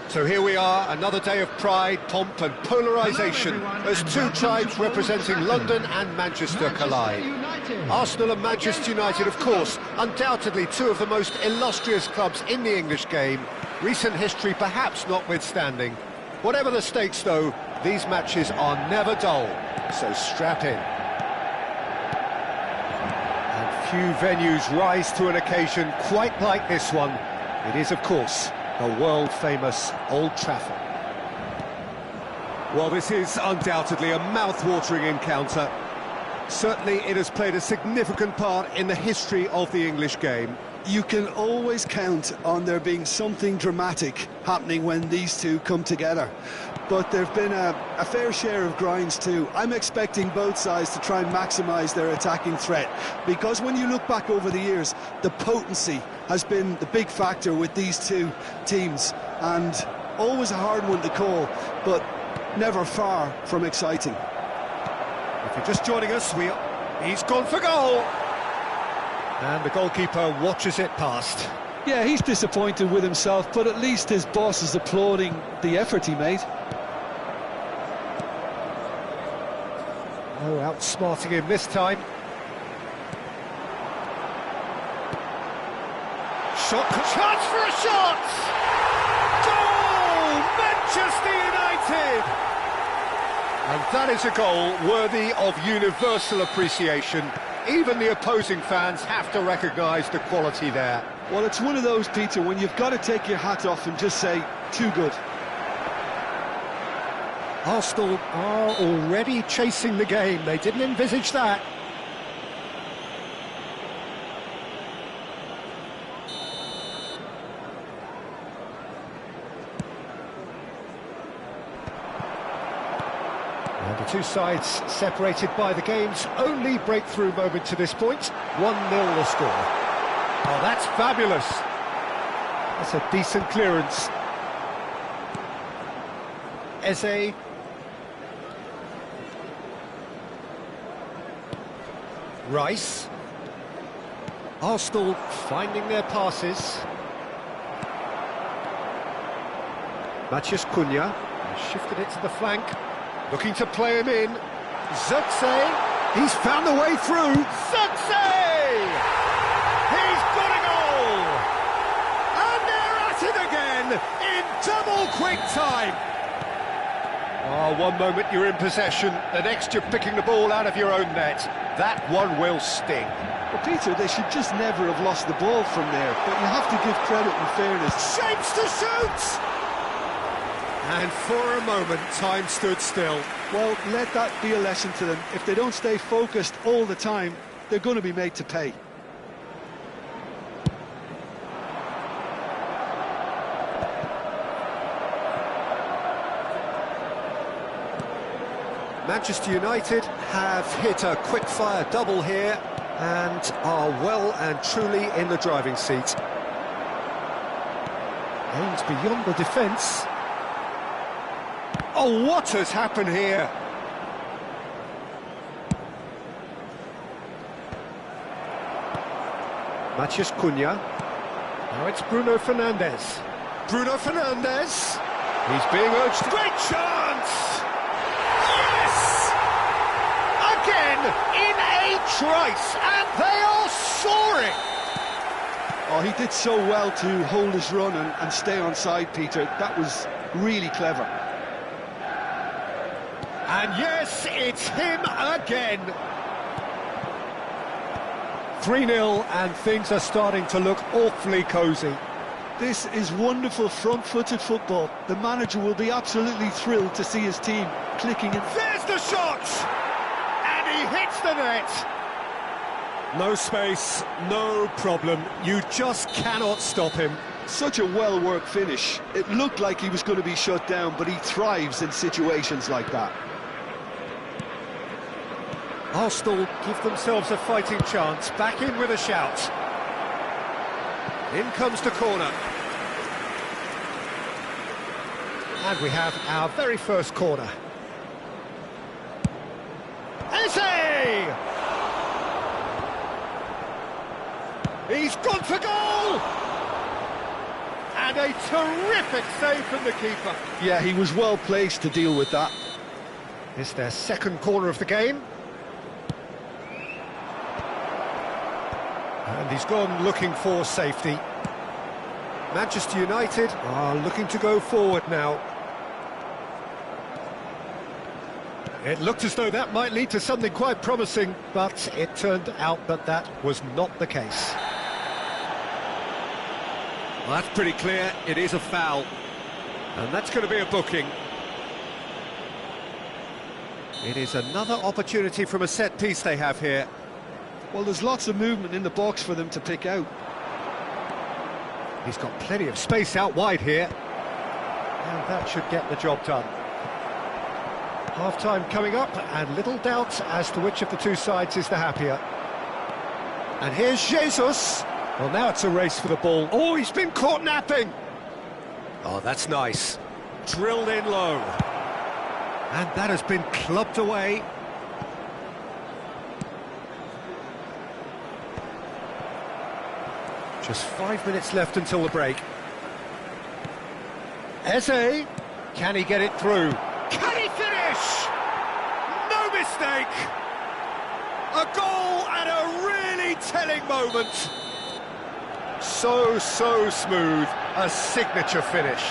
So here we are, another day of pride, pomp and polarisation as two tribes representing London and Manchester collide. Arsenal and Manchester United, of course, undoubtedly two of the most illustrious clubs in the English game, recent history perhaps notwithstanding. Whatever the stakes though, these matches are never dull, so strap in. And few venues rise to an occasion quite like this one. It is, of course, the world-famous Old Trafford. Well, this is undoubtedly a mouth-watering encounter. Certainly it has played a significant part in the history of the English game. You can always count on there being something dramatic happening when these two come together. But there have been a fair share of grinds too. I'm expecting both sides to try and maximise their attacking threat, because when you look back over the years, the potency has been the big factor with these two teams, and always a hard one to call, but never far from exciting. If you're just joining us, he's gone for goal! And the goalkeeper watches it past. Yeah, he's disappointed with himself, but at least his boss is applauding the effort he made. Oh, outsmarting him this time. Chance for a shot! Goal! Manchester United! And that is a goal worthy of universal appreciation. Even the opposing fans have to recognise the quality there. Well, it's one of those, Peter, when you've got to take your hat off and just say, too good. Arsenal are already chasing the game. They didn't envisage that. And the two sides separated by the game's only breakthrough moment to this point. 1-0 the score. Oh, that's fabulous. That's a decent clearance. Eze. Rice. Arsenal finding their passes. Matheus Cunha shifted it to the flank, looking to play him in. Zirkzee, he's found the way through. Zirkzee! He's got a goal! And they're at time. Oh, one moment you're in possession, the next you're picking the ball out of your own net. That one will sting. Well, Peter, they should just never have lost the ball from there, but you have to give credit and fairness. Shapes to shoot! And for a moment, time stood still. Well, let that be a lesson to them. If they don't stay focused all the time, they're going to be made to pay. Manchester United have hit a quick-fire double here and are well and truly in the driving seat. Aims beyond the defence. Oh, what has happened here? Matheus Cunha. Now it's Bruno Fernandes. Bruno Fernandes. He's being urged. Great chance! Yes! Again in a trice, and they are soaring! Oh, he did so well to hold his run and stay onside, Peter. That was really clever. And yes, it's him again. 3-0, and things are starting to look awfully cosy. This is wonderful front-footed football. The manager will be absolutely thrilled to see his team clicking in. There's the shot! And he hits the net. No space, no problem. You just cannot stop him. Such a well-worked finish. It looked like he was going to be shut down, but he thrives in situations like that. Arsenal give themselves a fighting chance. Back in with a shout. In comes the corner. And we have our very first corner. Eze! He's gone for goal! And a terrific save from the keeper. Yeah, he was well placed to deal with that. It's their second corner of the game. And he's gone looking for safety. Manchester United are looking to go forward now. It looked as though that might lead to something quite promising, but it turned out that that was not the case. Well, that's pretty clear, it is a foul. And that's going to be a booking. It is another opportunity from a set piece they have here. Well, there's lots of movement in the box for them to pick out. He's got plenty of space out wide here. And that should get the job done. Half-time coming up, and little doubt as to which of the two sides is the happier. And here's Jesus. Well, now it's a race for the ball. Oh, he's been caught napping. Oh, that's nice. Drilled in low. And that has been clubbed away. Just 5 minutes left until the break. Eze, can he get it through? Can he finish? No mistake! A goal at a really telling moment. So smooth, a signature finish.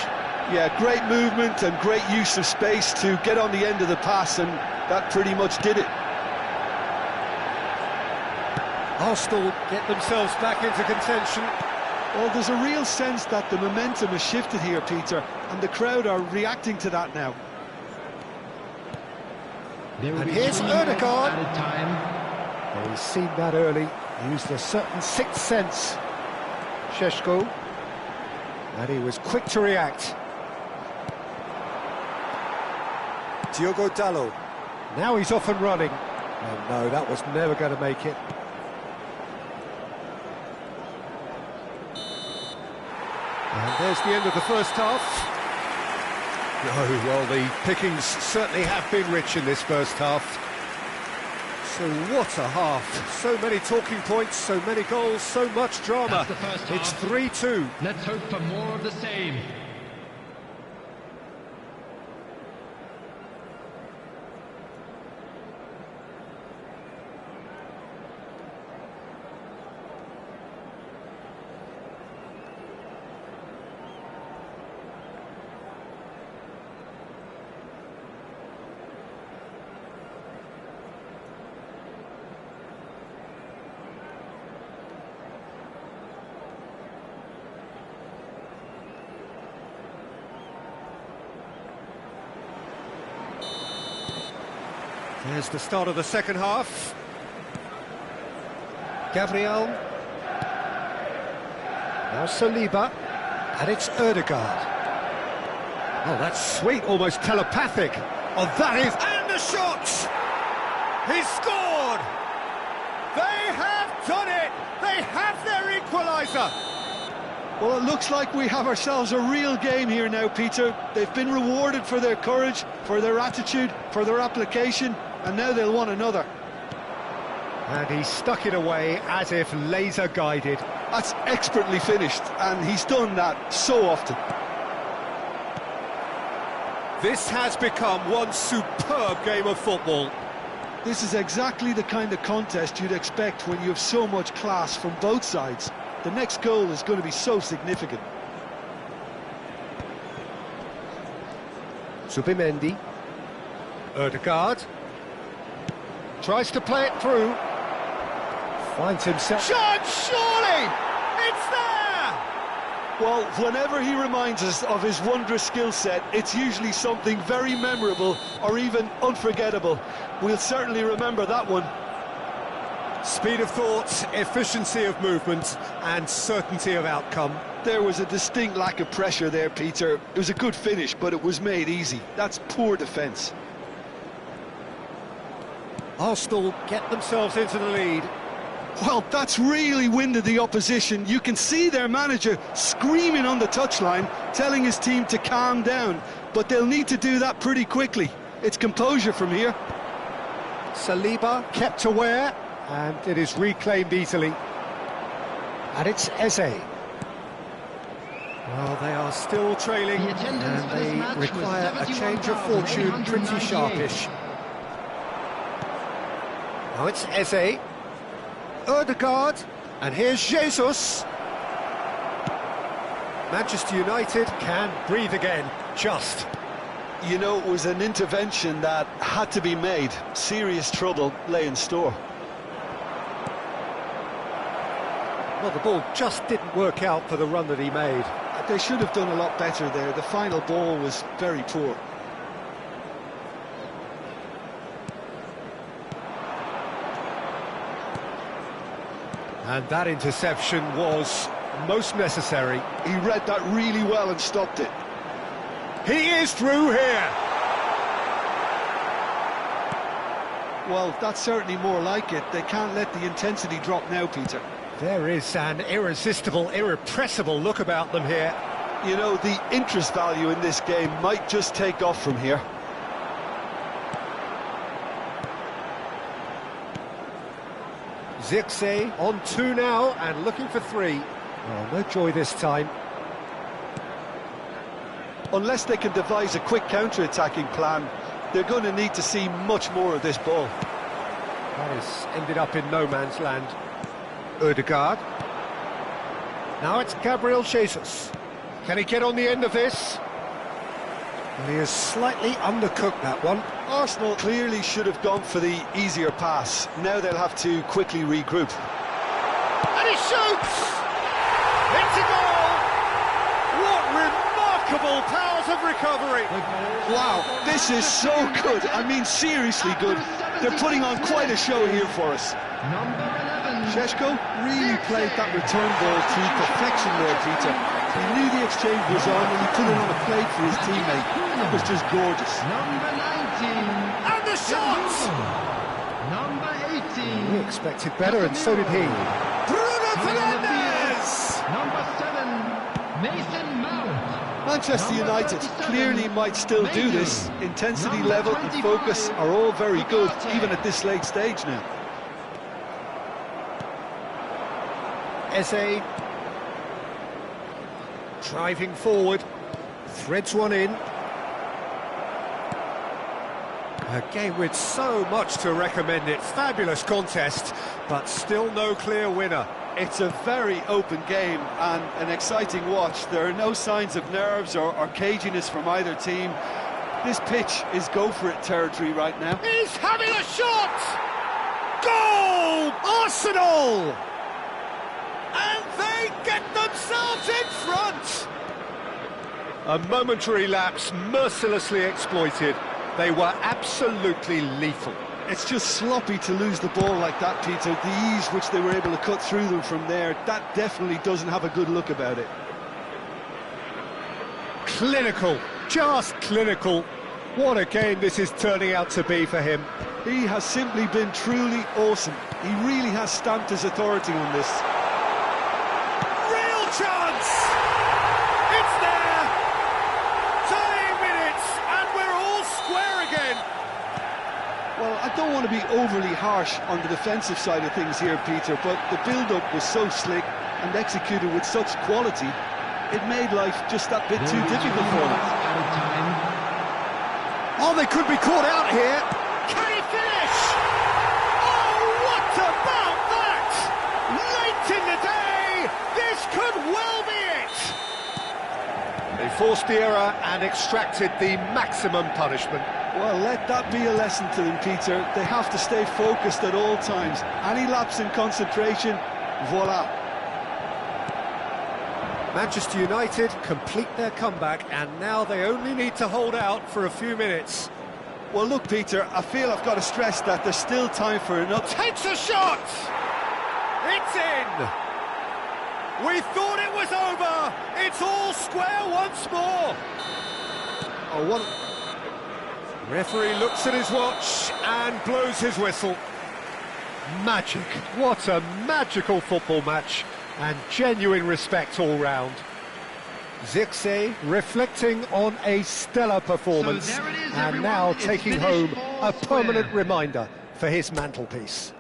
Yeah, great movement and great use of space to get on the end of the pass, and that pretty much did it. Arsenal get themselves back into contention. Well, there's a real sense that the momentum has shifted here, Peter, and the crowd are reacting to that now. And here's Ødegaard. He's seen that early, used a certain sixth sense. Šeško, and he was quick to react. Diogo Dalot. Now he's off and running. Oh no, that was never going to make it. And there's the end of the first half. Oh, well, the pickings certainly have been rich in this first half. So what a half. So many talking points, so many goals, so much drama. It's 3-2. Let's hope for more of the same. There's the start of the second half. Gabriel. Now Saliba. And it's Ødegaard. Oh, that's sweet, almost telepathic. Oh, that is... And the shot! He's scored! They have done it! They have their equaliser! Well, it looks like we have ourselves a real game here now, Peter. They've been rewarded for their courage, for their attitude, for their application, and now they'll want another. And he stuck it away as if laser-guided. That's expertly finished, and he's done that so often. This has become one superb game of football. This is exactly the kind of contest you'd expect when you have so much class from both sides. The next goal is going to be so significant. Zubimendi. Ødegaard. Tries to play it through. Finds himself... Shot, surely! It's there! Well, whenever he reminds us of his wondrous skill set, it's usually something very memorable or even unforgettable. We'll certainly remember that one. Speed of thought, efficiency of movement and certainty of outcome. There was a distinct lack of pressure there, Peter. It was a good finish, but it was made easy. That's poor defence. Arsenal get themselves into the lead. Well, that's really winded the opposition. You can see their manager screaming on the touchline, telling his team to calm down. But they'll need to do that pretty quickly. It's composure from here. Saliba kept aware, and it is reclaimed easily. And it's Eze. Well, they are still trailing, and they require a change of fortune pretty sharpish. Now it's Eze. Ødegaard, and here's Jesus. Manchester United can breathe again, just. You know, it was an intervention that had to be made. Serious trouble lay in store. Well, the ball just didn't work out for the run that he made. They should have done a lot better there. The final ball was very poor. And that interception was most necessary. He read that really well and stopped it. He is through here! Well, that's certainly more like it. They can't let the intensity drop now, Peter. There is an irresistible, irrepressible look about them here. You know, the interest value in this game might just take off from here. Zirkzee on 2 now and looking for 3. Oh, no joy this time. Unless they can devise a quick counter-attacking plan, they're going to need to see much more of this ball. That has ended up in no man's land. Ødegaard. Now it's Gabriel Jesus. Can he get on the end of this? Well, he has slightly undercooked that one. Arsenal clearly should have gone for the easier pass. Now they'll have to quickly regroup. And he shoots! It's a goal! What remarkable powers of recovery! Wow, this is so good. I mean, seriously good. They're putting on quite a show here for us. Šeško really played that return ball to perfection there, Peter. He knew the exchange was on and he put it on a plate for his teammate. That was just gorgeous. Number 19. And the shot! Number 18. He expected better, and so did he. Bruno Fernandes! Number 7. Mason Mount. Manchester United clearly might still do this. Intensity level and focus are all very good, even at this late stage now. Eze driving forward, threads one in. A game with so much to recommend it. Fabulous contest, but still no clear winner. It's a very open game and an exciting watch. There are no signs of nerves or caginess from either team. This pitch is go-for-it territory right now. He's having a shot! Goal! Arsenal! And they get themselves in front! A momentary lapse mercilessly exploited. They were absolutely lethal. It's just sloppy to lose the ball like that, Peter. The ease which they were able to cut through them from there, that definitely doesn't have a good look about it. Clinical, just clinical. What a game this is turning out to be for him. He has simply been truly awesome. He really has stamped his authority on this. Real chance! It's there! Tying minutes, and we're all square again. Well, I don't want to be overly harsh on the defensive side of things here, Peter, but the build-up was so slick and executed with such quality, it made life just that bit too difficult for them. Oh, they could be caught out here. Can he finish? Oh, what about that? Late in the day, this could well be it. They forced the error and extracted the maximum punishment. Well, let that be a lesson to them, Peter. They have to stay focused at all times. Any lapse in concentration, voila. Manchester United complete their comeback, and now they only need to hold out for a few minutes. Well, look, Peter, I feel I've got to stress that there's still time for another... Takes a shot! It's in! We thought it was over! It's all square once more! Oh, what... Referee looks at his watch and blows his whistle. Magic. What a magical football match. And genuine respect all round. Zirkzee reflecting on a stellar performance, So there it is, and everyone. now It's taking finished home all a permanent square. reminder for his mantelpiece.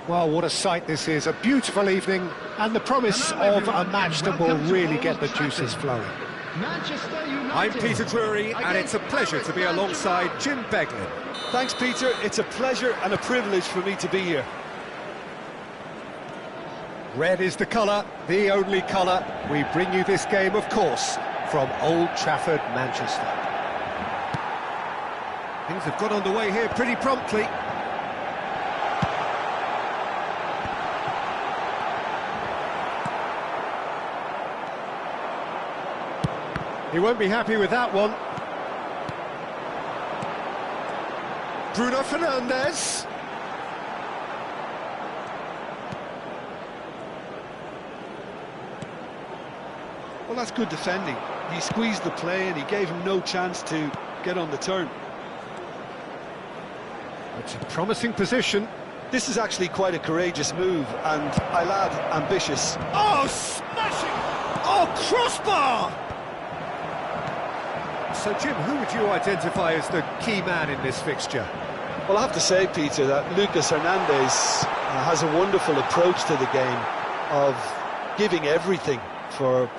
Well, what a sight this is, a beautiful evening, and the promise of a match that will really get the juices flowing. Manchester United. I'm Peter Drury, and it's a pleasure to be alongside Jim Beglin. Thanks, Peter. It's a pleasure and a privilege for me to be here. Red is the colour, the only colour. We bring you this game, of course, from Old Trafford, Manchester. Things have got underway here pretty promptly. He won't be happy with that one. Bruno Fernandes. Well, that's good defending. He squeezed the play and he gave him no chance to get on the turn. It's a promising position. This is actually quite a courageous move and, I'll add, ambitious. Oh, smashing! Oh, crossbar! So, Jim, who would you identify as the key man in this fixture? Well, I have to say, Peter, that Lucas Hernandez has a wonderful approach to the game of giving everything for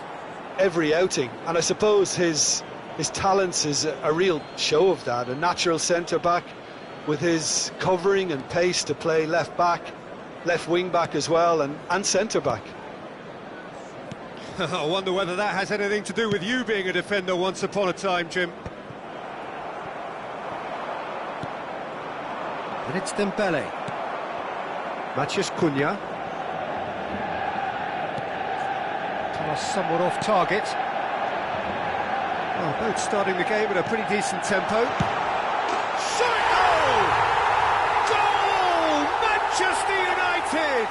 every outing. And I suppose his talents is a real show of that. A natural centre-back with his covering and pace to play left-back, left wing-back as well, and centre-back. I wonder whether that has anything to do with you being a defender once upon a time, Jim. And it's Dembele. Matheus Cunha. Somewhat off target. Well, both starting the game at a pretty decent tempo. Shot! Goal! Manchester United!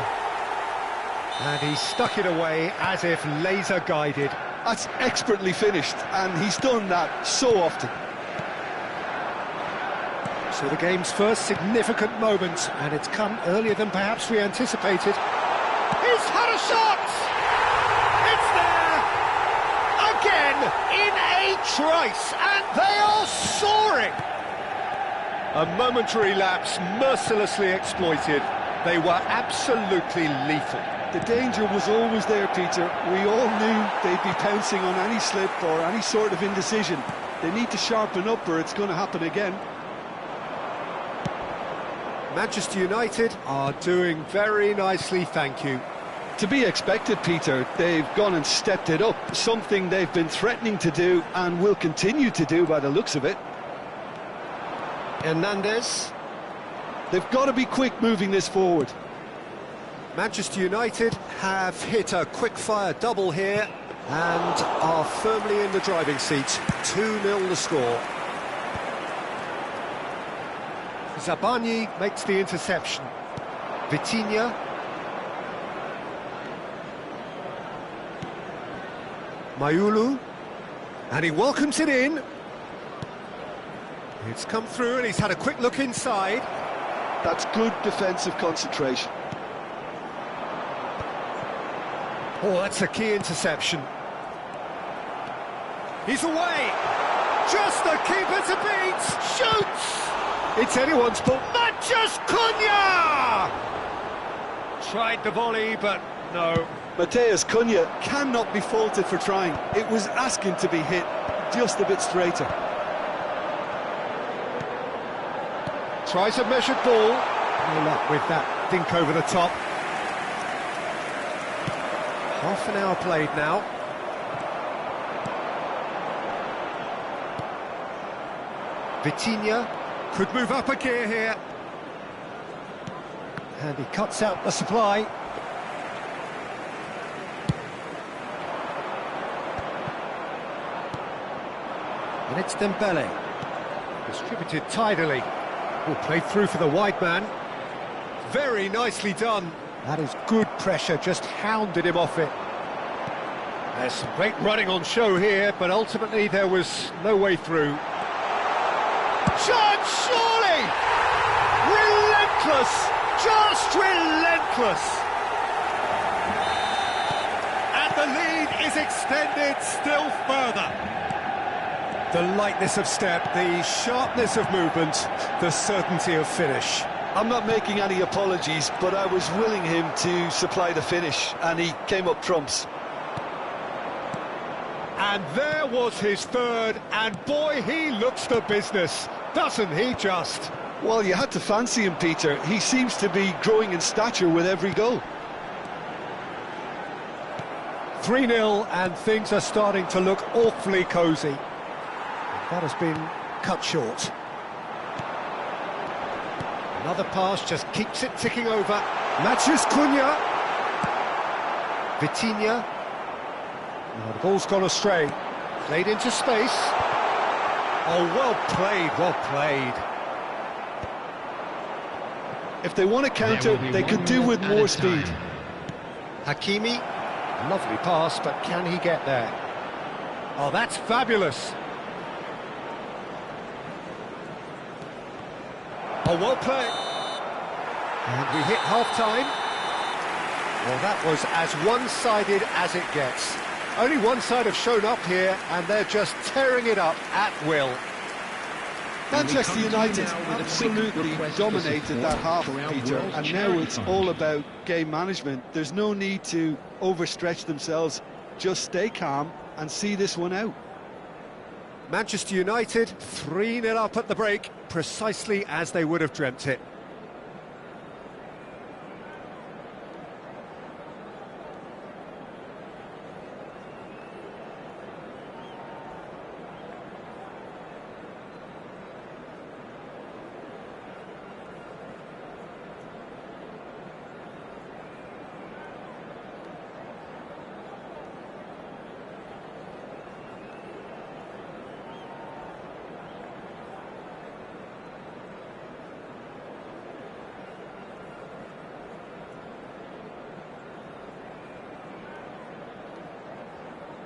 And he stuck it away as if laser guided. That's expertly finished, and he's done that so often. So the game's first significant moment, and it's come earlier than perhaps we anticipated. He's had a shot! It's there! Again, in a trice, and they are soaring! A momentary lapse mercilessly exploited. They were absolutely lethal. The danger was always there, Peter. We all knew they'd be pouncing on any slip or any sort of indecision. They need to sharpen up or it's going to happen again. Manchester United are doing very nicely, thank you. To be expected, Peter. They've gone and stepped it up, something they've been threatening to do and will continue to do by the looks of it. Hernandez. They've got to be quick moving this forward. Manchester United have hit a quick-fire double here and are firmly in the driving seat. 2-0 the score. Zabarnyi makes the interception. Vitinha. Mayulu. And he welcomes it in. It's come through and he's had a quick look inside. That's good defensive concentration. Oh, that's a key interception. He's away. Just the keeper to beat. Shoots. It's anyone's ball. Matheus Cunha! Tried the volley, but no. Matheus Cunha cannot be faulted for trying. It was asking to be hit just a bit straighter. Tries a measured ball. No luck with that dink over the top. Half an hour played now. Vitinha could move up a gear here. And he cuts out the supply. And it's Dembele. Distributed tidily. Played through for the wide man. Very nicely done. That is good pressure, just hounded him off it. There's some great running on show here, but ultimately there was no way through. Chance, surely! Relentless! Just relentless! And the lead is extended still further. The lightness of step, the sharpness of movement, the certainty of finish. I'm not making any apologies, but I was willing him to supply the finish, and he came up trumps. And there was his third, and boy, he looks the business, doesn't he just? Well, you had to fancy him, Peter. He seems to be growing in stature with every goal. 3-0, and things are starting to look awfully cosy. That has been cut short. Another pass just keeps it ticking over. Matheus Cunha. Vitinha. Oh, the ball's gone astray. Played into space. Oh, well played, well played. If they want to counter, they could do with more speed. Hakimi. Lovely pass, but can he get there? Oh, that's fabulous. Oh, well played. And we hit half-time. Well, that was as one-sided as it gets. Only one side have shown up here, and they're just tearing it up at will. Manchester United absolutely dominated that half, Peter, and now it's all about game management. There's no need to overstretch themselves. Just stay calm and see this one out. Manchester United 3-0 up at the break, precisely as they would have dreamt it.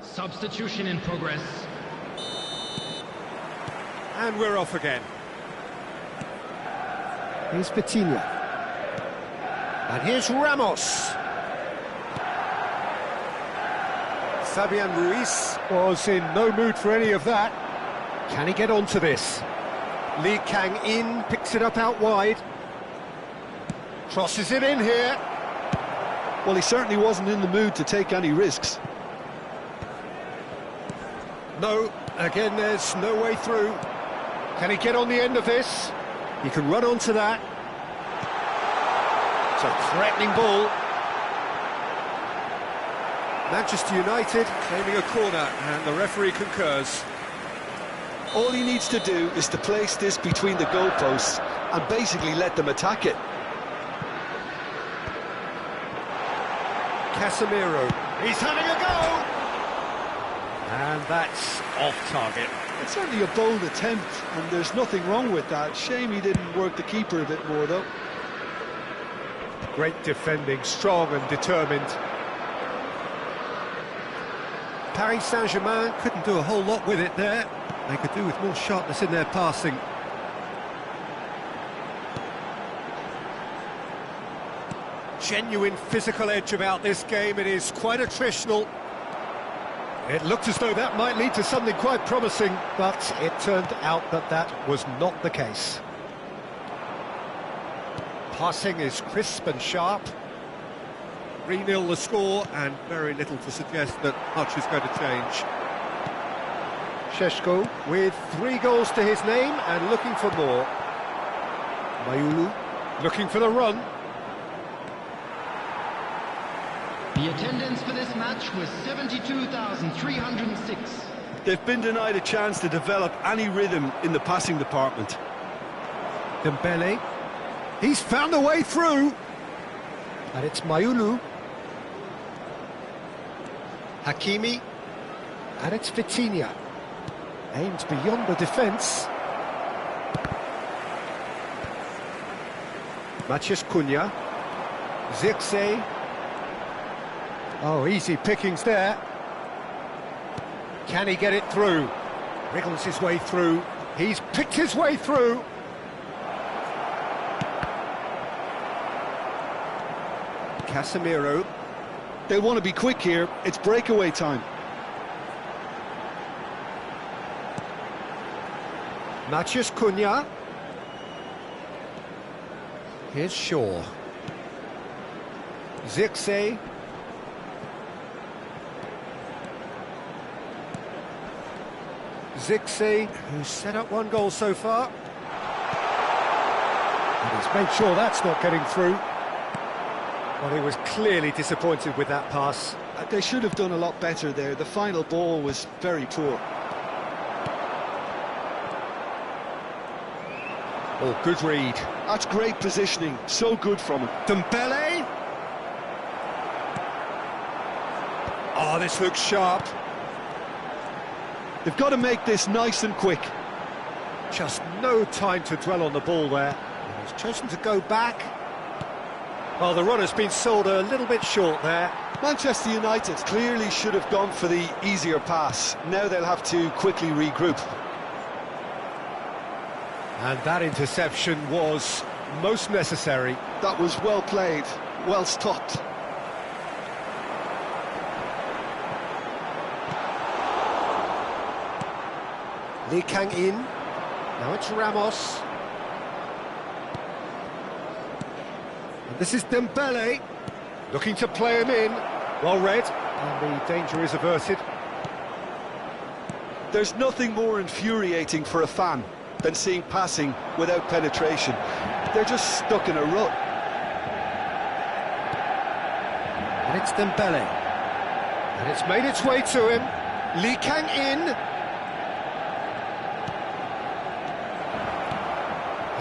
Substitution in progress. And we're off again. Here's Vitinha. And here's Ramos. Fabian Ruiz was in no mood for any of that. Can he get onto this? Lee Kang-in picks it up out wide. Crosses it in here. Well, he certainly wasn't in the mood to take any risks. No, again, there's no way through. Can he get on the end of this? He can run onto that. It's a threatening ball. Manchester United claiming a corner, and the referee concurs. All he needs to do is to place this between the goalposts and basically let them attack it. Casemiro, he's having a go! And that's off target. It's certainly a bold attempt, and there's nothing wrong with that. Shame he didn't work the keeper a bit more, though. Great defending, strong and determined. Paris Saint-Germain couldn't do a whole lot with it there. They could do with more sharpness in their passing. Genuine physical edge about this game. It is quite attritional. It looked as though that might lead to something quite promising, but it turned out that that was not the case. Passing is crisp and sharp. 3-0 the score, and very little to suggest that much is going to change. Šeško with 3 goals to his name and looking for more. Mayulu looking for the run. The attendance for this match was 72,306. They've been denied a chance to develop any rhythm in the passing department. Dembele, he's found a way through. And it's Mayulu. Hakimi. And it's Vitinha. Aimed beyond the defence. Matheus Cunha. Zirkzee. Oh, easy pickings there. Can he get it through? Wriggles his way through. He's picked his way through. Casemiro. They want to be quick here. It's breakaway time. Matheus Cunha. Here's Shaw. Zirkzee. Zirkzee, who's set up one goal so far. And he's made sure that's not getting through. Well, he was clearly disappointed with that pass. They should have done a lot better there. The final ball was very poor. Oh, good read. That's great positioning. So good from him. Dembele. Oh, this looks sharp. They've got to make this nice and quick. Just no time to dwell on the ball there. And he's chosen to go back. Well, the runner's been sold a little bit short there. Manchester United clearly should have gone for the easier pass. Now they'll have to quickly regroup. And that interception was most necessary. That was well played, well stopped. Lee Kang-in. Now it's Ramos. And this is Dembele. Looking to play him in. Well read. And the danger is averted. There's nothing more infuriating for a fan than seeing passing without penetration. They're just stuck in a rut. And it's Dembele. And it's made its way to him. Lee Kang-in.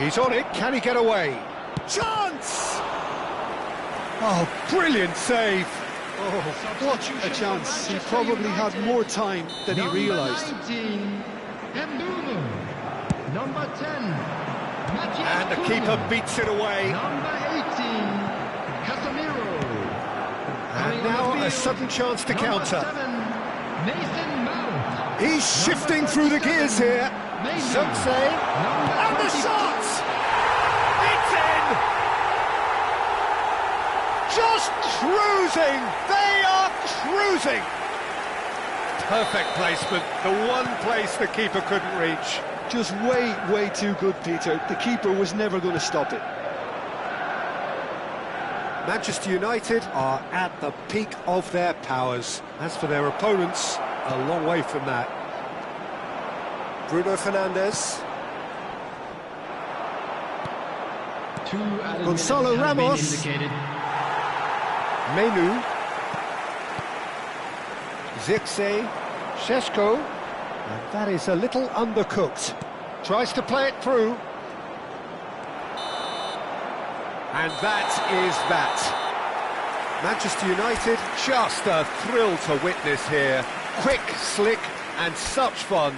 He's on it. Can he get away? Chance! Oh, brilliant save. Oh, what a chance. He probably had more time than he realised. Number 19, Mbeumo. Number 10, Matthias And the Cunha. keeper beats it away. Number 18, Casemiro. And now a sudden chance to counter. Number 7, Mason Mount. He's shifting through the gears here. Zirkzee. And the shot! It's in! Just cruising! They are cruising! Perfect placement. The one place the keeper couldn't reach. Just way too good, Peter. The keeper was never going to stop it. Manchester United are at the peak of their powers. As for their opponents, a long way from that. Bruno Fernandes. Gonzalo Ramos. Menu. Zirkzee. Šeško. And that is a little undercooked. Tries to play it through. And that is that. Manchester United, just a thrill to witness here. Quick, slick, and such fun.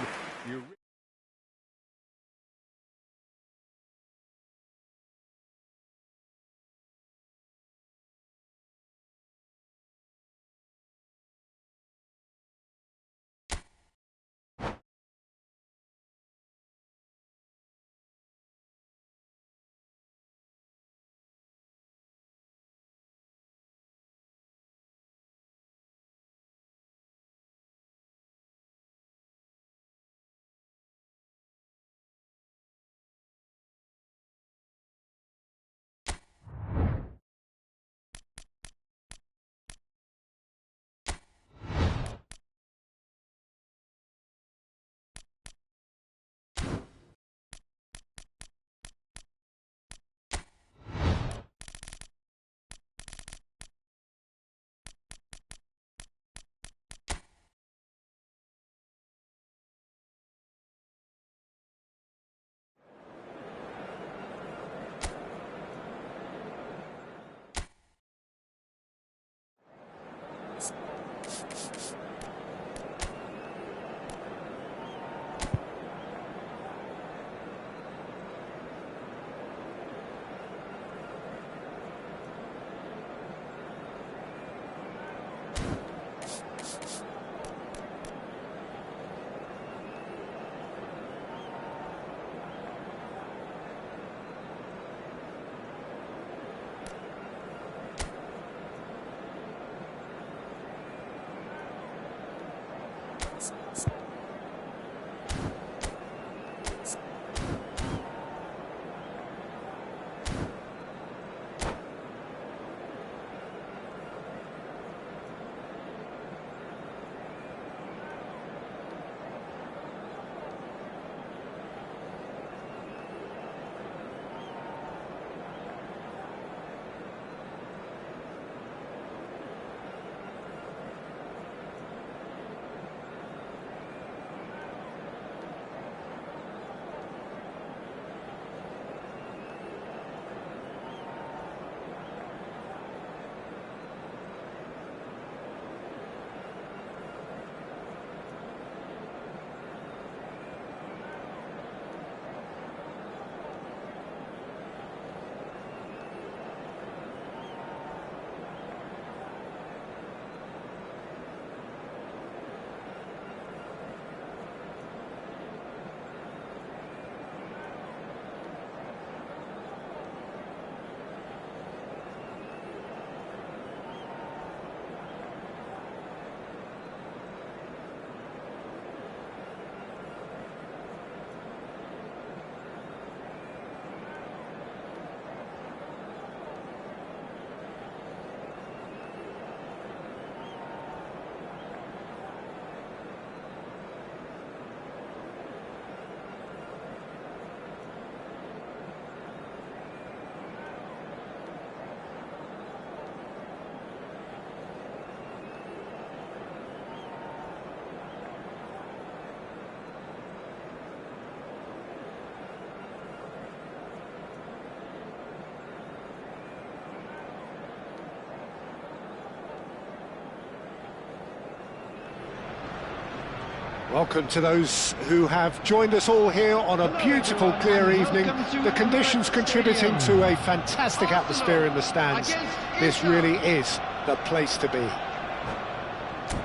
Welcome to those who have joined us all here on a beautiful, clear evening. The conditions contributing to a fantastic atmosphere in the stands. This really is the place to be.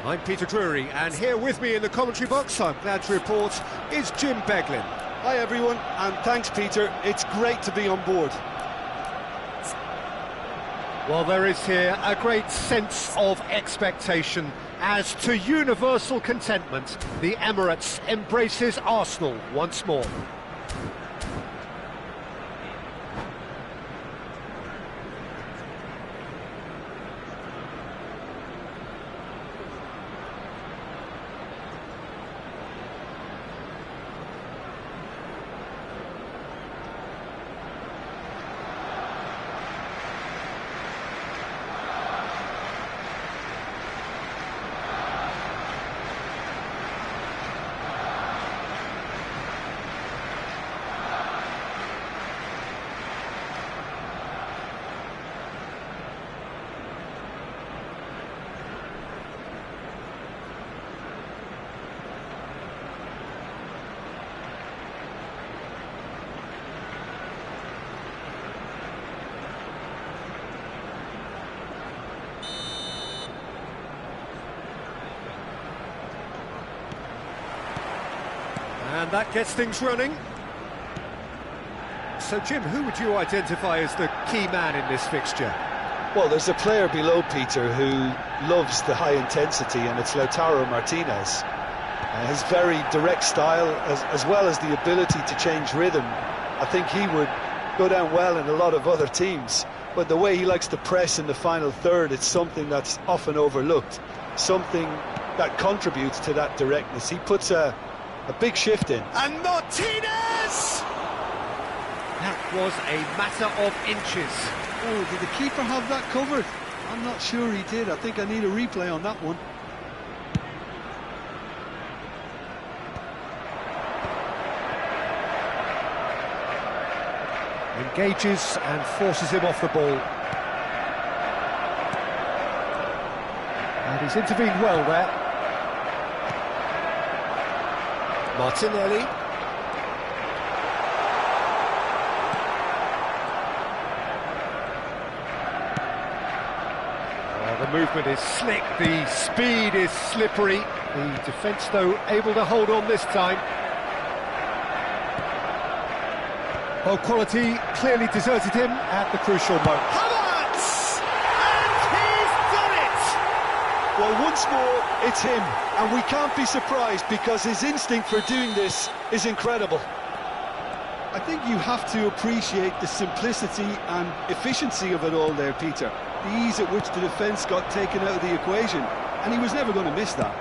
I'm Peter Drury, and here with me in the commentary box, I'm glad to report, is Jim Beglin. Hi everyone, and thanks Peter, it's great to be on board. Well, there is here a great sense of expectation as to universal contentment. The Emirates embraces Arsenal once more. And that gets things running. So, Jim, who would you identify as the key man in this fixture? Well, there's a player below Peter who loves the high intensity, and it's Lautaro Martinez. His very direct style, as well as the ability to change rhythm, I think he would go down well in a lot of other teams. But the way he likes to press in the final third, it's something that's often overlooked, something that contributes to that directness. He puts a big shift in. And Martinez! That was a matter of inches. Oh, did the keeper have that covered? I'm not sure he did. I think I need a replay on that one. Engages and forces him off the ball. And he's intervened well there. Martinelli. The movement is slick, the speed is slippery. The defence, though, able to hold on this time. Well, quality clearly deserted him at the crucial moment. Havertz! And he's done it! Well, once more, it's him, and we can't be surprised because his instinct for doing this is incredible. I think you have to appreciate the simplicity and efficiency of it all there, Peter. The ease at which the defence got taken out of the equation, and he was never going to miss that.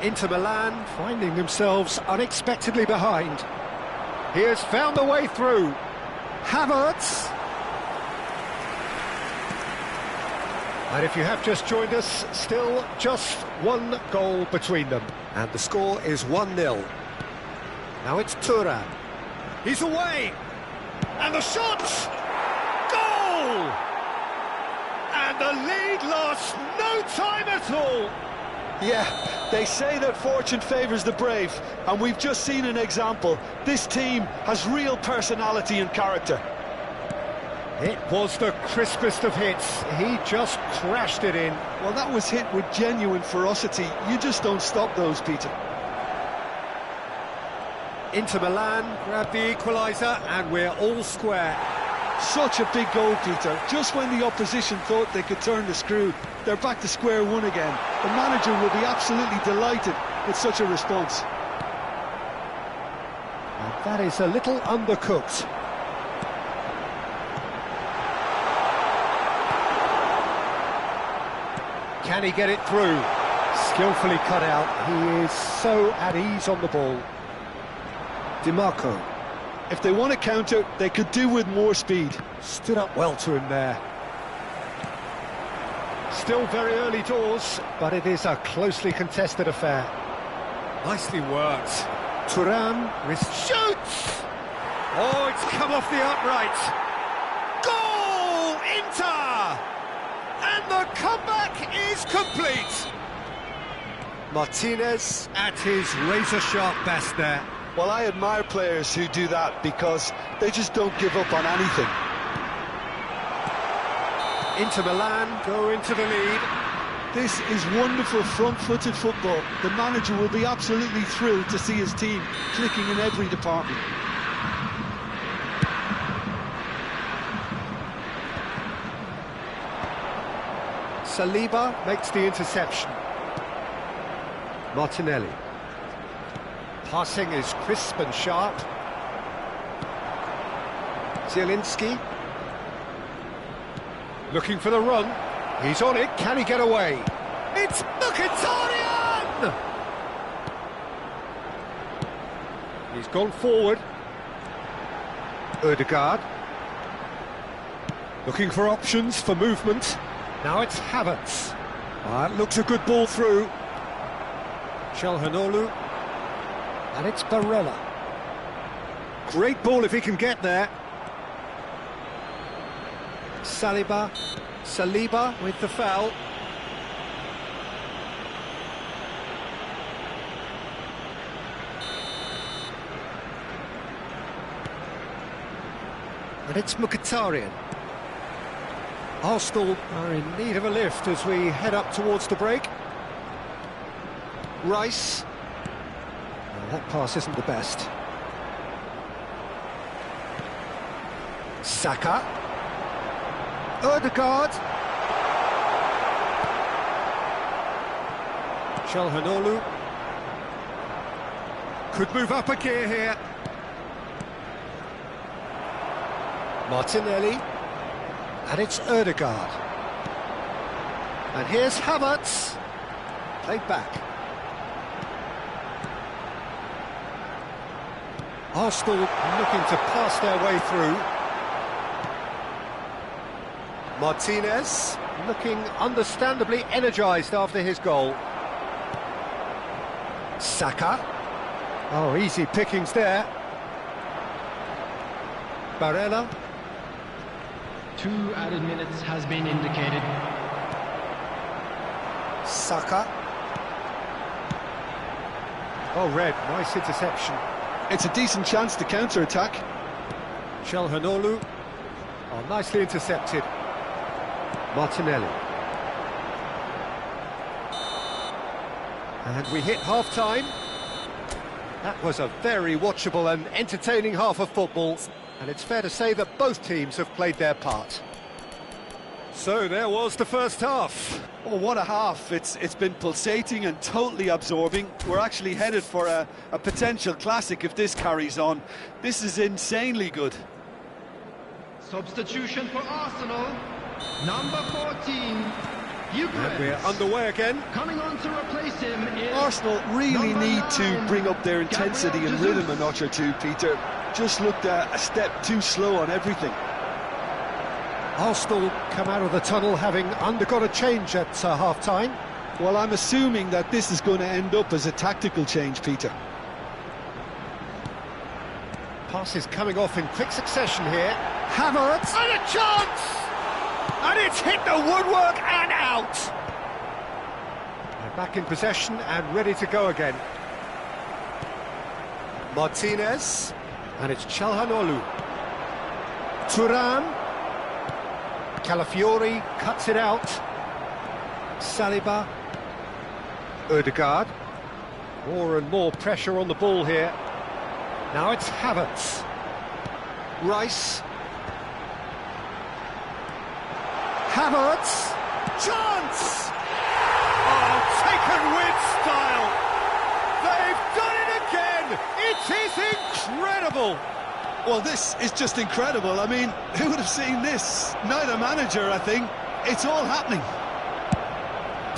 Inter Milan finding themselves unexpectedly behind. He has found the way through. Havertz. And if you have just joined us, still just one goal between them. And the score is 1-0. Now it's Thuram. He's away. And the shot! Goal! And the lead lost no time at all. Yeah, they say that fortune favours the brave, and we've just seen an example. This team has real personality and character. It was the crispest of hits. He just crashed it in. Well, that was hit with genuine ferocity. You just don't stop those, Peter. Inter Milan grab the equaliser, and we're all square. Such a big goal, Peter. Just when the opposition thought they could turn the screw, they're back to square one again. The manager will be absolutely delighted with such a response. And that is a little undercooked. Can he get it through? Skillfully cut out. He is so at ease on the ball. DiMarco. If they want to counter, they could do with more speed. Stood up well to him there. Still very early doors, but it is a closely contested affair. Nicely worked. Thuram shoots! Oh, it's come off the upright. Goal! Inter! And the comeback is complete. Martinez. At his razor-sharp best there. Well, I admire players who do that because they just don't give up on anything. Inter Milan go into the lead. This is wonderful front-footed football. The manager will be absolutely thrilled to see his team clicking in every department. Saliba makes the interception. Martinelli. Passing is crisp and sharp. Zielinski. Looking for the run. He's on it. Can he get away? It's Mkhitaryan! He's gone forward. Ødegaard. Looking for options for movement. Now it's Havertz. That looks a good ball through. Çalhanoğlu. And it's Barella. Great ball if he can get there. Saliba with the foul. And it's Mkhitaryan. Arsenal are in need of a lift as we head up towards the break. Rice. Well, that pass isn't the best. Saka. Ødegaard. Çalhanoğlu. Could move up a gear here. Martinelli. And it's Ødegaard. And here's Havertz. Played back. Arsenal looking to pass their way through. Martinez looking understandably energised after his goal. Saka. Oh, easy pickings there. Barella. 2 added minutes has been indicated. Saka. Oh, red. Nice interception. It's a decent chance to counter-attack. Çalhanoğlu. Oh, nicely intercepted. Martinelli. And we hit half-time. That was a very watchable and entertaining half of football, and it's fair to say that both teams have played their part. So there was the first half. Oh, what a half. It's been pulsating and totally absorbing. We're actually headed for a potential classic if this carries on. This is insanely good. Substitution for Arsenal. Number 14, And we're underway again. Coming on to replace him is Arsenal really number need to 9, bring up their intensity Gabriel and Jesus. rhythm a notch or two, Peter. Just looked a step too slow on everything. Arsenal come out of the tunnel having undergone a change at half-time. Well, I'm assuming that this is going to end up as a tactical change, Peter. Passes coming off in quick succession here. Havertz, and a chance! And it's hit the woodwork and out! They're back in possession and ready to go again. Martinez, and it's Çalhanoğlu. Thuram. Calafiori cuts it out. Saliba. Ødegaard. More and more pressure on the ball here. Now it's Havertz. Rice. Havertz. Chance! Oh, taken with style. They've done it again. It is incredible. Well, this is just incredible. I mean, who would have seen this? Neither manager, I think. It's all happening.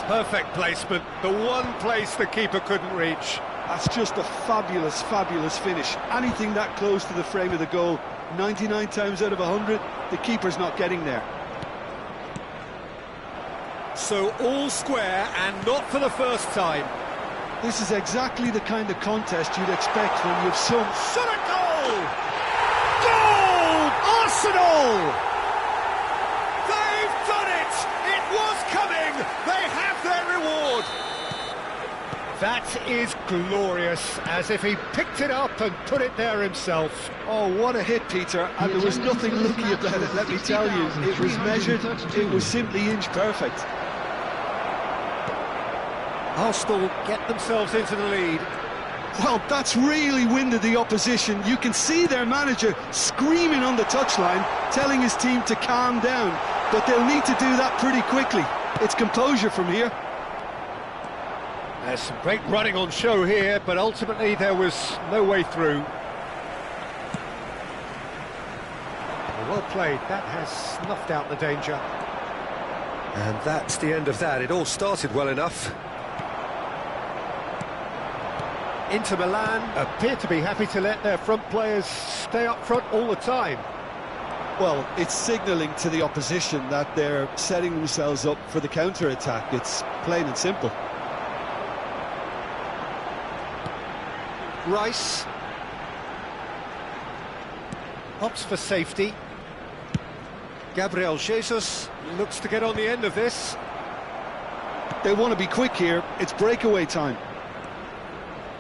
Perfect placement. The one place the keeper couldn't reach. That's just a fabulous, fabulous finish. Anything that close to the frame of the goal, 99 times out of 100, the keeper's not getting there. So all square and not for the first time. This is exactly the kind of contest you'd expect when you've some... Shot a goal! Goal! Arsenal! They've done it! It was coming! They have their reward! That is glorious, as if he picked it up and put it there himself. Oh, what a hit, Peter, and there was nothing lucky about it, let me tell you. It was measured, it was simply inch perfect. Arsenal get themselves into the lead. Well, that's really winded the opposition. You can see their manager screaming on the touchline, telling his team to calm down, but they'll need to do that pretty quickly. It's composure from here. There's some great running on show here, but ultimately there was no way through. Well played, that has snuffed out the danger. And that's the end of that. It all started well enough. Inter Milan appear to be happy to let their front players stay up front all the time. Well, it's signalling to the opposition that they're setting themselves up for the counter-attack. It's plain and simple. Rice opts for safety. Gabriel Jesus looks to get on the end of this. They want to be quick here. It's breakaway time.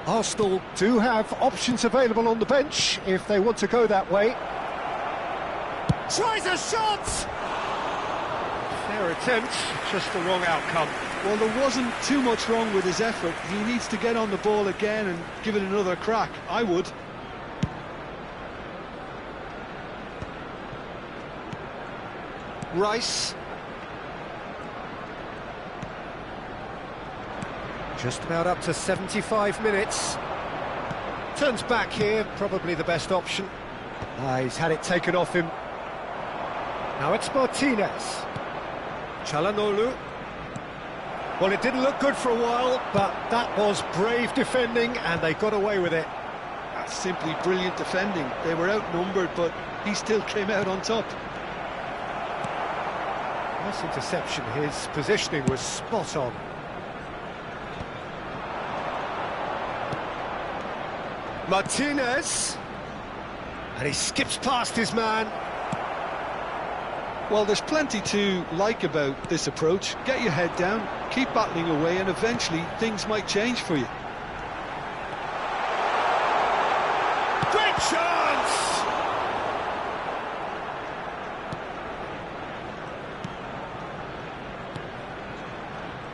Arsenal do have options available on the bench if they want to go that way. Tries a shot! Fair attempt, just the wrong outcome. Well, there wasn't too much wrong with his effort. He needs to get on the ball again and give it another crack. I would. Rice. Just about up to 75 minutes. Turns back here, probably the best option. He's had it taken off him. Now it's Martinez. Çalhanoğlu. Well, it didn't look good for a while, but that was brave defending, and they got away with it. That's simply brilliant defending. They were outnumbered, but he still came out on top. Nice interception. His positioning was spot on. Martinez. And he skips past his man. Well, there's plenty to like about this approach. Get your head down, keep battling away, and eventually things might change for you. Great chance!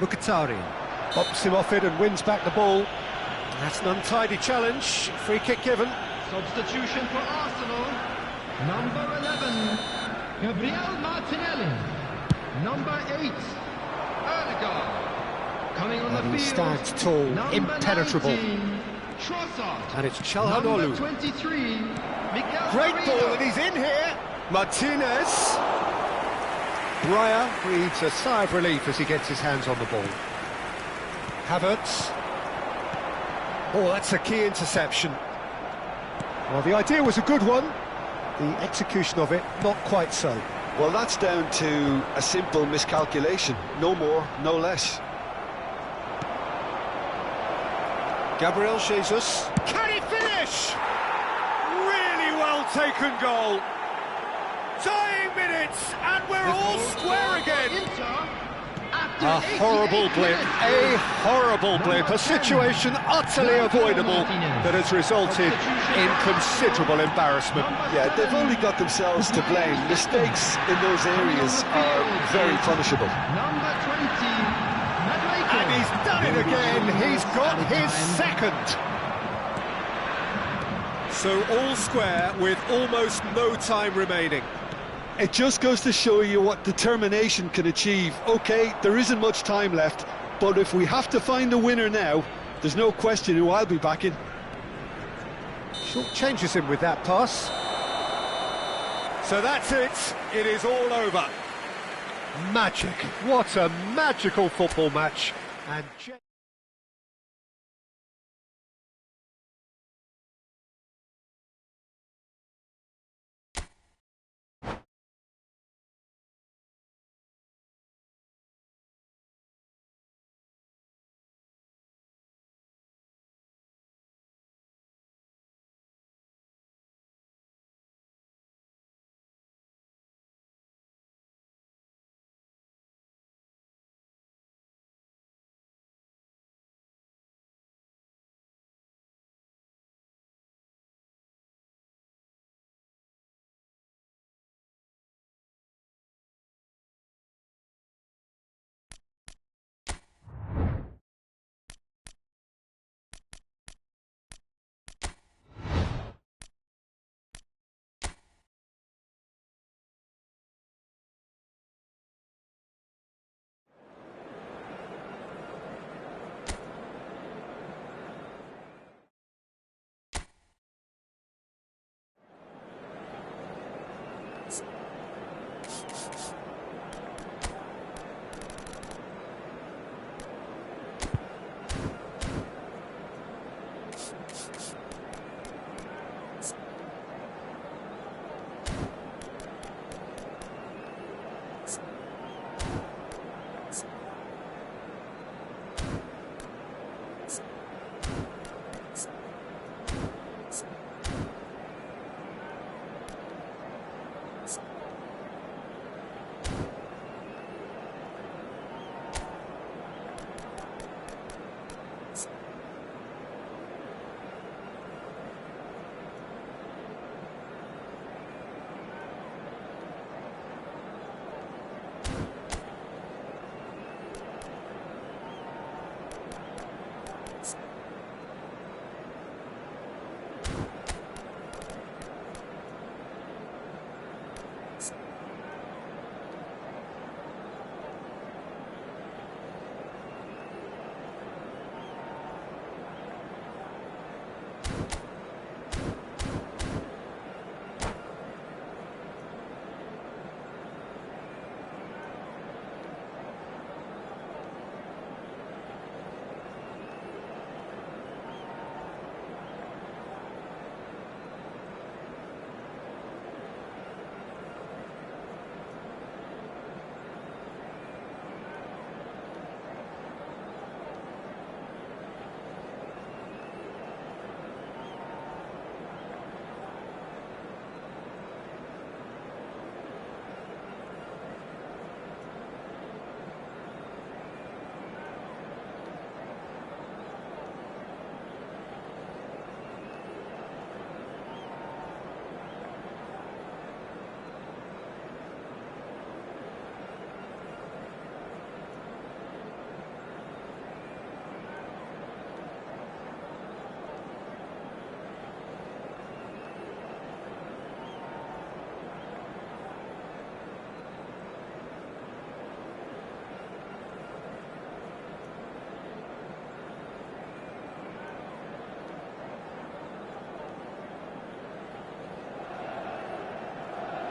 Mkhitaryan pops him off it and wins back the ball. That's an untidy challenge. Free kick given. Substitution for Arsenal. Number 11, Gabriel Martinelli. Number 8, Ødegaard. Coming on the And he field. stands tall, Number impenetrable. 19, Trossard. And it's Number Çalhanoğlu. 23, Miguel Great Merino. ball, and he's in here. Martinez. Raya breathes a sigh of relief as he gets his hands on the ball. Havertz. Oh, that's a key interception. Well, the idea was a good one. The execution of it, not quite so. Well, that's down to a simple miscalculation. No more, no less. Gabriel Jesus. Can he finish? Really well taken goal. Dying minutes, and we're all square again. A horrible blip, a situation utterly avoidable that has resulted in considerable embarrassment. Yeah, they've only got themselves to blame. Mistakes in those areas are very punishable. Number 20, Madueke. And he's done it again, he's got his second. So all square with almost no time remaining. It just goes to show you what determination can achieve. OK, there isn't much time left, but if we have to find a winner now, there's no question who I'll be backing. Short changes him with that pass. So that's it, it is all over. Magic, what a magical football match. And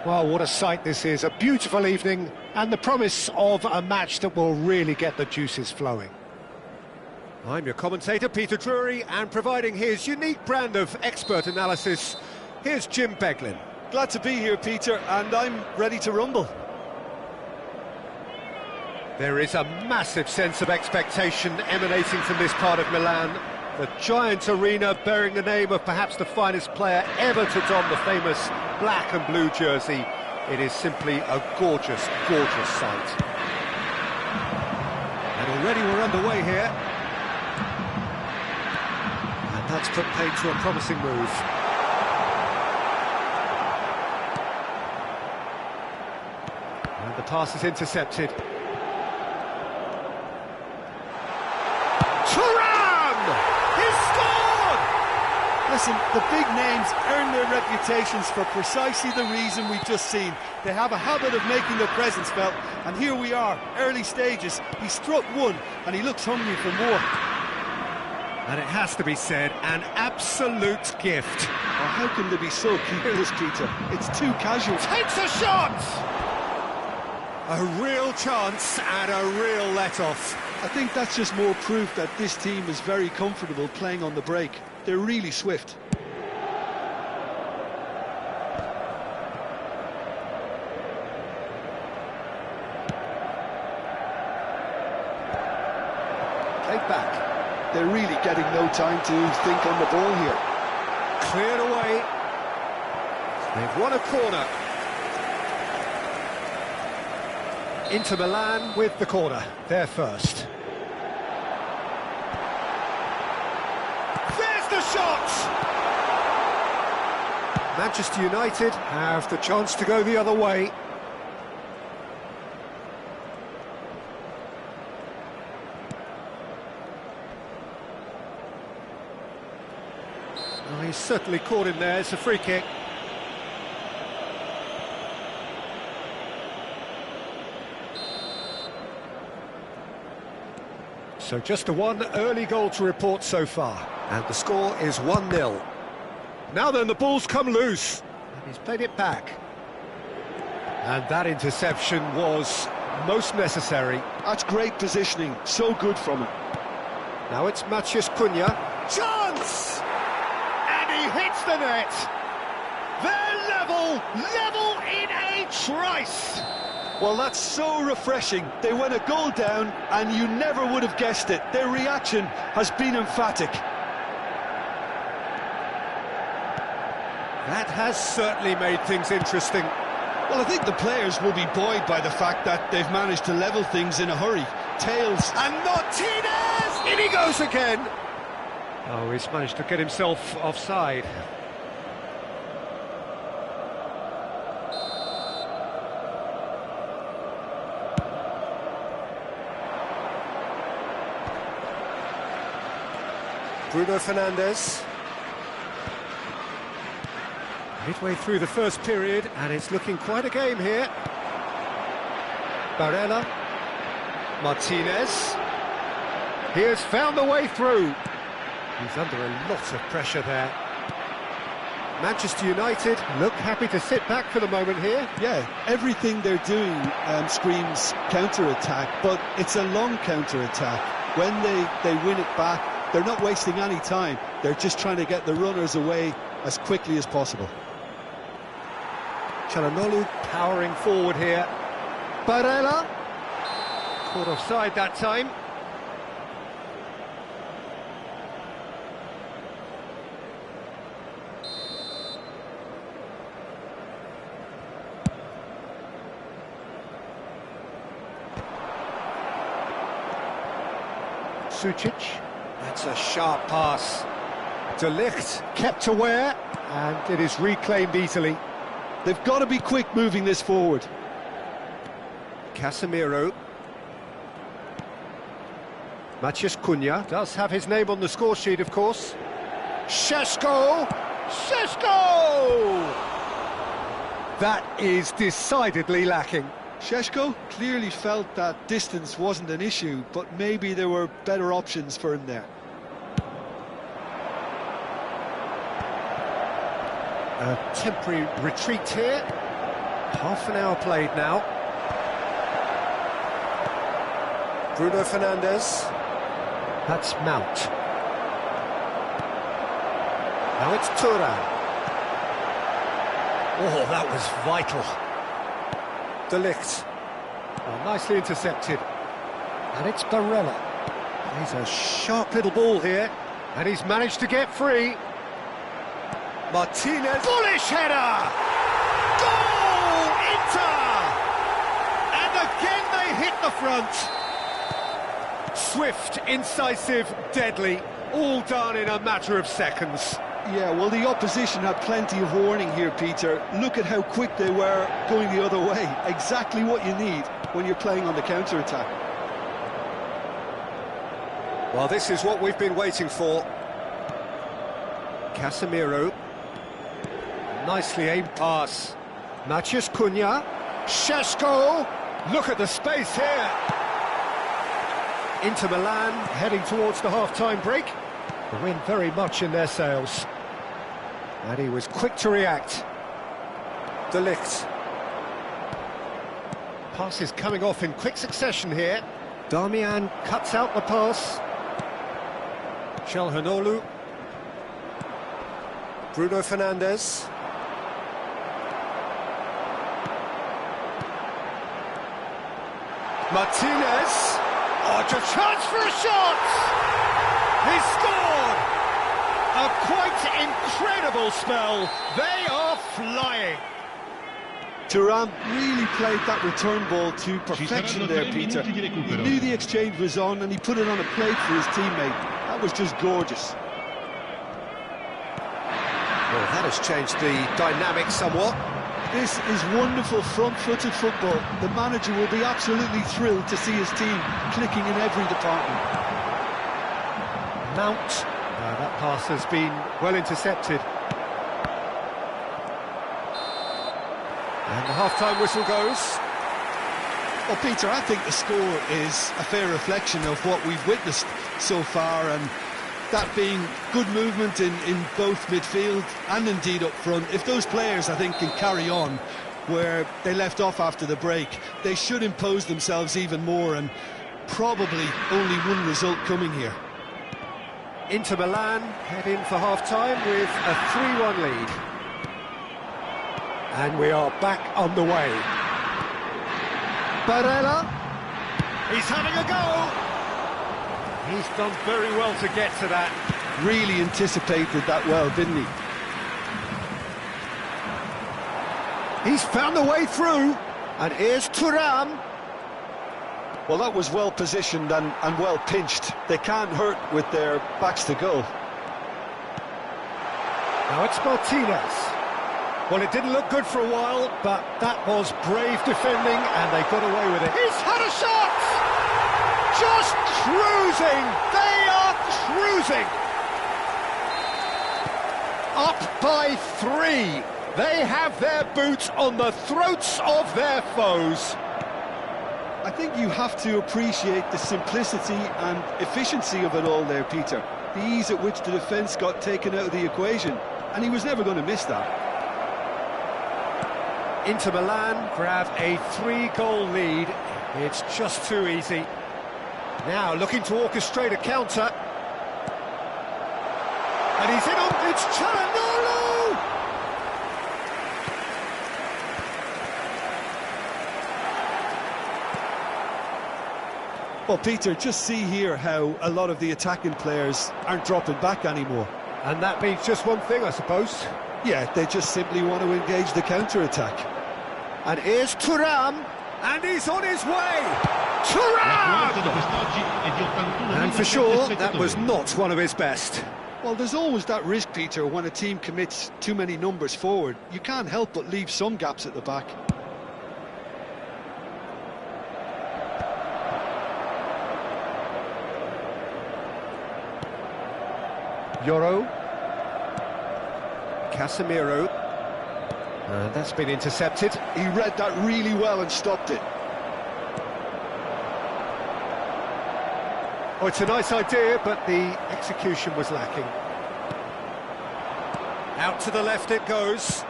Well, what a sight this is. A beautiful evening and the promise of a match that will really get the juices flowing. I'm your commentator, Peter Drury, and providing his unique brand of expert analysis, here's Jim Beglin. Glad to be here, Peter, and I'm ready to rumble. There is a massive sense of expectation emanating from this part of Milan. The giant arena bearing the name of perhaps the finest player ever to don the famous black and blue jersey. It is simply a gorgeous, gorgeous sight. And already we're underway here. And that's put paid to a promising move. And the pass is intercepted. Listen, the big names earn their reputations for precisely the reason we've just seen. They have a habit of making their presence felt, and here we are, early stages. He struck one, and he looks hungry for more. And it has to be said, an absolute gift. Oh, how can they be so careless, Peter? It's too casual. Takes a shot! A real chance and a real let-off. I think that's just more proof that this team is very comfortable playing on the break. They're really swift. Played back. They're really getting no time to think on the ball here. Cleared away. They've won a corner. Inter Milan with the corner. They're first. The shot! Manchester United have the chance to go the other way. Oh, he's certainly caught him there. It's a free kick. So just the one early goal to report so far. And the score is 1-0. Now then, the ball's come loose. And he's played it back. And that interception was most necessary. That's great positioning, so good from him. Now it's Matheus Cunha. Chance! And he hits the net. They're level in a trice. Well, that's so refreshing. They went a goal down, and you never would have guessed it. Their reaction has been emphatic. That has certainly made things interesting. Well, I think the players will be buoyed by the fact that they've managed to level things in a hurry. Tails. And Martinez! In he goes again! Oh, he's managed to get himself offside. Bruno Fernandes. Midway through the first period, and it's looking quite a game here. Barella. Martinez. He has found the way through. He's under a lot of pressure there. Manchester United look happy to sit back for the moment here. Yeah, everything they're doing screams counter-attack, but it's a long counter-attack. When they win it back, they're not wasting any time. They're just trying to get the runners away as quickly as possible. Calhanoglu powering forward here. Barella. Caught offside that time. Sucic. That's a sharp pass. De Ligt kept aware, and it is reclaimed easily. They've got to be quick moving this forward. Casemiro. Matheus Cunha does have his name on the score sheet, of course. Šeško! Šeško! That is decidedly lacking. Šeško clearly felt that distance wasn't an issue, but maybe there were better options for him there. A temporary retreat here. Half an hour played now. Bruno Fernandes. That's Mount. Now it's Thuram. Oh, that was vital. De Ligt. Oh, nicely intercepted. And it's Barella. He's a sharp little ball here. And he's managed to get free. Martinez. Bullish header! Goal! Inter! And again they hit the front. Swift, incisive, deadly. All done in a matter of seconds. Yeah, well, the opposition had plenty of warning here, Peter. Look at how quick they were going the other way. Exactly what you need when you're playing on the counter-attack. Well, this is what we've been waiting for. Casemiro. Nicely aimed pass. Matheus Cunha. Šeško. Look at the space here. Inter Milan heading towards the half-time break. The wind very much in their sails. And he was quick to react. De Ligt. Passes coming off in quick succession here. Darmian cuts out the pass. Calhanoglu. Bruno Fernandes. Martinez. Oh, just a chance for a shot! He scored! A quite incredible spell. They are flying. Thuram really played that return ball to perfection there, Peter. He knew the exchange was on and he put it on a plate for his teammate. That was just gorgeous. Well, that has changed the dynamic somewhat. This is wonderful front-footed football. The manager will be absolutely thrilled to see his team clicking in every department. Mount. That pass has been well intercepted. And the half-time whistle goes. Well, Peter, I think the score is a fair reflection of what we've witnessed so far, and that being good movement in both midfield and indeed up front. If those players, I think, can carry on, where they left off after the break. They should impose themselves even more, and probably only one result coming here. Inter Milan head in for half-time with a 3-1 lead. And we are back on the way. Barella. He's having a go. He's done very well to get to that. Really anticipated that well, didn't he? He's found the way through. And here's Thuram. Well, that was well positioned and well pinched. They can't hurt with their backs to goal. Now it's Martinez. Well, it didn't look good for a while, but that was brave defending, and they got away with it. He's had a shot! Just cruising! They are cruising! Up by 3. They have their boots on the throats of their foes. I think you have to appreciate the simplicity and efficiency of it all there, Peter. The ease at which the defence got taken out of the equation, and he was never going to miss that. Inter Milan grab a 3-goal lead. It's just too easy. Now looking to orchestrate a counter. And he's in on... It's Çalhanoğlu! Well, Peter, just see here how a lot of the attacking players aren't dropping back anymore. And that means just one thing, I suppose. Yeah, they just simply want to engage the counter-attack. And here's Thuram, and he's on his way! Thuram! And for sure, that was not one of his best. Well, there's always that risk, Peter, when a team commits too many numbers forward. You can't help but leave some gaps at the back. Yoro. Casemiro. That's been intercepted. He read that really well and stopped it. Oh, it's a nice idea, but the execution was lacking. Out to the left it goes.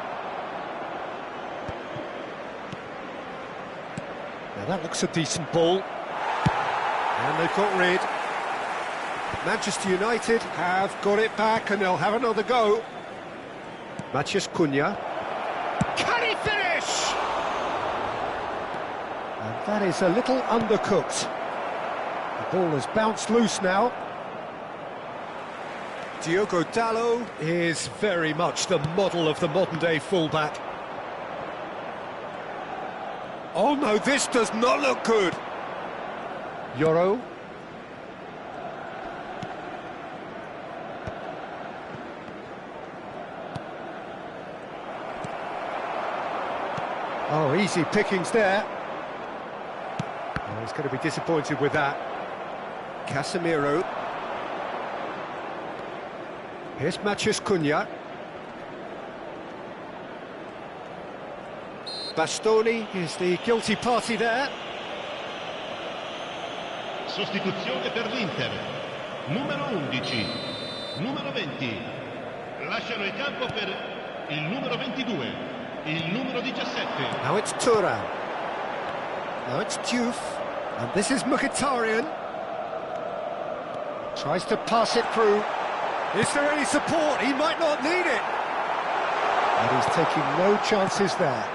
Now that looks a decent ball. And they've got rid. Manchester United have got it back, and they'll have another go. Matheus Cunha. Can he finish? And that is a little undercooked. The ball has bounced loose now. Diogo Dalot is very much the model of the modern-day fullback. Oh no, this does not look good. Yoro. Oh, easy pickings there. Oh, he's going to be disappointed with that. Casemiro. Here's Matheus Cunha. Bastoni is the guilty party there. Sostituzione per l'Inter. Numero 11, numero 20. Lasciano il campo per il numero 22, il numero 17. Now it's Thuram. Now it's Diouf. And this is Mkhitaryan. Tries to pass it through. Is there any support? He might not need it. And he's taking no chances there.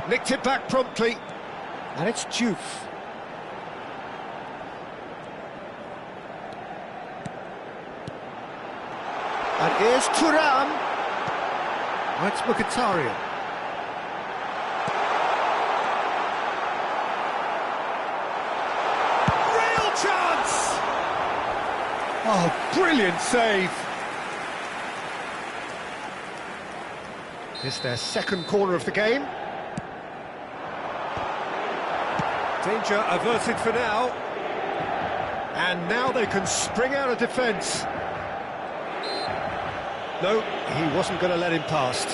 Nicked it back promptly. And it's Diouf. And here's Thuram. Oh, it's Mkhitaryan. Real chance! Oh, brilliant save. It's their second corner of the game. Danger averted for now. And now they can spring out of defence. No, he wasn't going to let him past.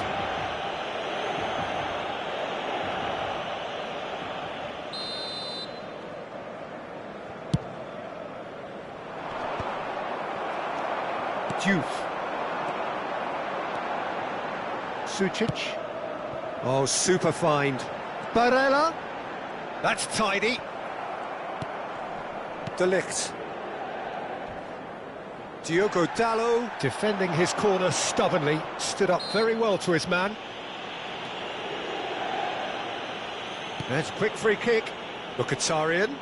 Diouf. Sucic. Oh, super find. Barella. That's tidy. De Ligt. Diogo Dalot, defending his corner stubbornly, stood up very well to his man. There's a quick free kick. Mkhitaryan.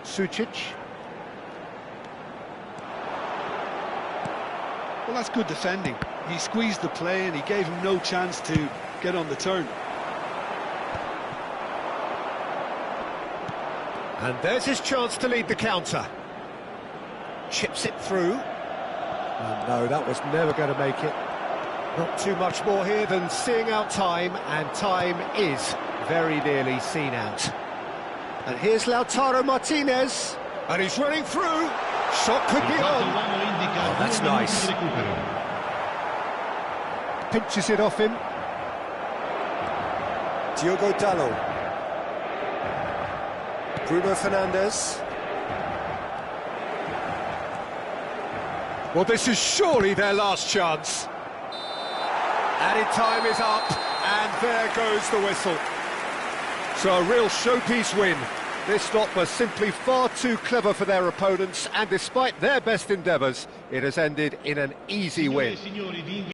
Sucic. Well, that's good defending. He squeezed the play and he gave him no chance to get on the turn. And there's his chance to lead the counter. Chips it through. And no, that was never going to make it. Not too much more here than seeing out time, and time is very nearly seen out. And here's Lautaro Martinez, and he's running through. Shot could be on. Oh, that's nice. Pinches it off him. Diogo Dalot. Bruno Fernandes. Well, this is surely their last chance. Added time is up, and there goes the whistle. So a real showpiece win. This lot was simply far too clever for their opponents, and despite their best endeavours, it has ended in an easy win.